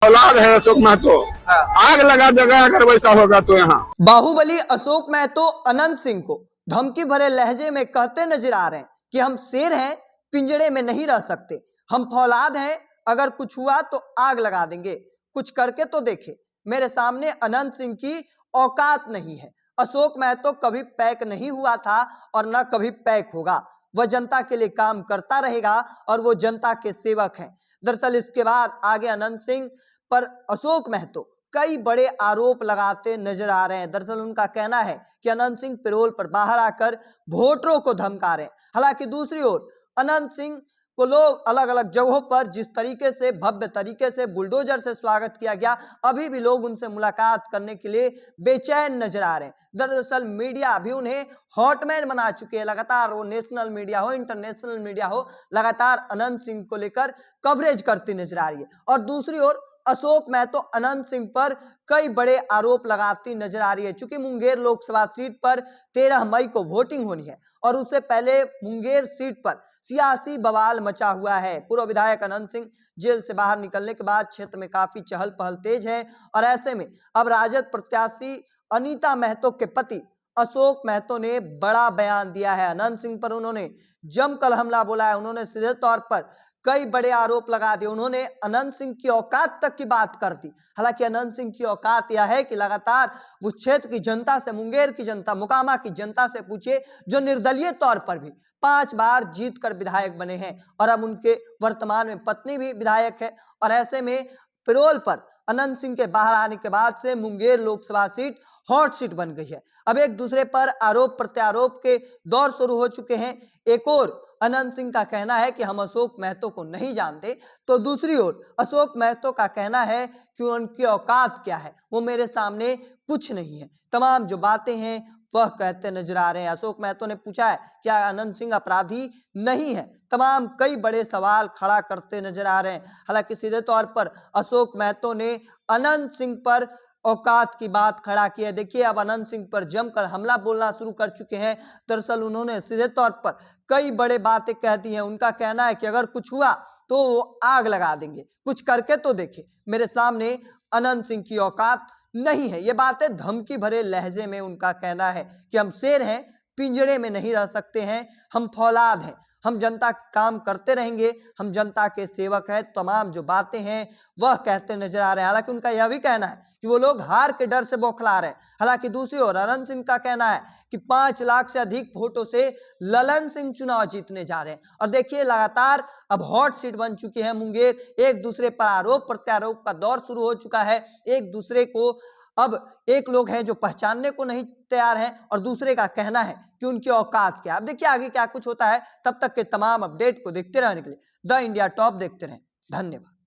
औलाद है अशोक महतो, आग लगा देगा अगर वैसा होगा तो। यहाँ बाहुबली अशोक महतो अनंत सिंह को धमकी भरे लहजे में कहते नजर आ रहे हैं कि हम शेर हैं, पिंजड़े में नहीं रह सकते, हम फौलाद हैं, अगर कुछ हुआ तो आग लगा देंगे, कुछ करके तो देखे। मेरे सामने अनंत सिंह की औकात नहीं है। अशोक महतो कभी पैक नहीं हुआ था और न कभी पैक होगा। वह जनता के लिए काम करता रहेगा और वो जनता के सेवक हैं। दरअसल इसके बाद आगे अनंत सिंह पर अशोक महतो कई बड़े आरोप लगाते नजर आ रहे हैं। दरअसल उनका कहना है कि अनंत सिंह पैरोल पर बाहर आकर वोटरों को धमका रहे हैं। हालांकि दूसरी ओर अनंत सिंह को लोग अलग अलग जगहों पर जिस तरीके से भव्य तरीके से बुलडोजर से स्वागत किया गया, अभी भी लोग उनसे मुलाकात करने के लिए बेचैन नजर आ रहे हैं। दरअसल मीडिया भी उन्हें हॉटमैन बना चुके हैं। लगातार वो नेशनल मीडिया हो, इंटरनेशनल मीडिया हो, लगातार अनंत सिंह को लेकर कवरेज करती नजर आ रही है। और दूसरी ओर अशोक महतो अनंत सिंह पर कई बड़े आरोप लगाती नजर आ रही है। चूंकि मुंगेर लोकसभा सीट पर 13 मई को वोटिंग होनी है और उससे पहले मुंगेर सीट पर सियासी बवाल मचा हुआ है। पूर्व विधायक अनंत सिंह जेल से बाहर निकलने के बाद क्षेत्र में काफी चहल पहल तेज है और ऐसे में अब राजद प्रत्याशी अनीता महतो के पति अशोक महतो ने बड़ा बयान दिया है। अनंत सिंह पर उन्होंने जमकर हमला बोला है। उन्होंने सीधे तौर पर कई बड़े आरोप लगा दिए। उन्होंने अनंत सिंह की औकात तक की बात कर दी। हालांकि अनंत सिंह की औकात यह है कि लगातार उस क्षेत्र की जनता से, मुंगेर की जनता, मोकामा की जनता से पूछे, जो निर्दलीय तौर पर भी 5 बार जीत कर विधायक बने हैं और अब उनके वर्तमान में पत्नी भी विधायक है। और ऐसे में पैरोल पर अनंत सिंह के बाहर आने के बाद से Munger Lok Sabha seat hot seat बन गई है। अब एक दूसरे पर आरोप प्रत्यारोप के दौर शुरू हो चुके हैं। एक और अनंत सिंह का कहना है कि हम अशोक महतो को नहीं जानते, तो दूसरी ओर अशोक महतो का कहना है कि उनकी औकात क्या है, वो मेरे सामने कुछ नहीं है। तमाम जो बातें हैं वह कहते नजर आ रहे हैं। अशोक महतो ने पूछा है क्या अनंत सिंह अपराधी नहीं है, तमाम कई बड़े सवाल खड़ा करते नजर आ रहे हैं। हालांकि सीधे तौर पर अशोक महतो ने अनंत सिंह पर औकात की बात खड़ा की है। देखिए अब अनंत सिंह पर जमकर हमला बोलना शुरू कर चुके हैं। दरअसल उन्होंने सीधे तौर पर कई बड़े बातें कह दी हैं। उनका कहना है कि अगर कुछ हुआ तो वो आग लगा देंगे, कुछ करके तो देखे। मेरे सामने अनंत सिंह की औकात नहीं है। ये बातें धमकी भरे लहजे में उनका कहना है कि हम शेर हैं, पिंजड़े में नहीं रह सकते हैं, हम फौलाद हैं, हम जनता काम करते रहेंगे, हम जनता के सेवक हैं। तमाम जो बातें हैं वह कहते नजर आ रहे हैं। हालांकि उनका यह भी कहना है कि वो लोग हार के डर से बौखला रहे हैं। हालांकि दूसरी ओर अनंत सिंह का कहना है कि 5 लाख से अधिक वोटों से ललन सिंह चुनाव जीतने जा रहे हैं। और देखिए लगातार अब हॉट सीट बन चुकी है मुंगेर। एक दूसरे पर आरोप प्रत्यारोप का दौर शुरू हो चुका है। एक दूसरे को अब एक लोग हैं जो पहचानने को नहीं तैयार हैं और दूसरे का कहना है कि उनकी औकात क्या। अब देखिए आगे क्या कुछ होता है। तब तक के तमाम अपडेट को देखते रहने के लिए द इंडिया टॉप देखते रहें। धन्यवाद।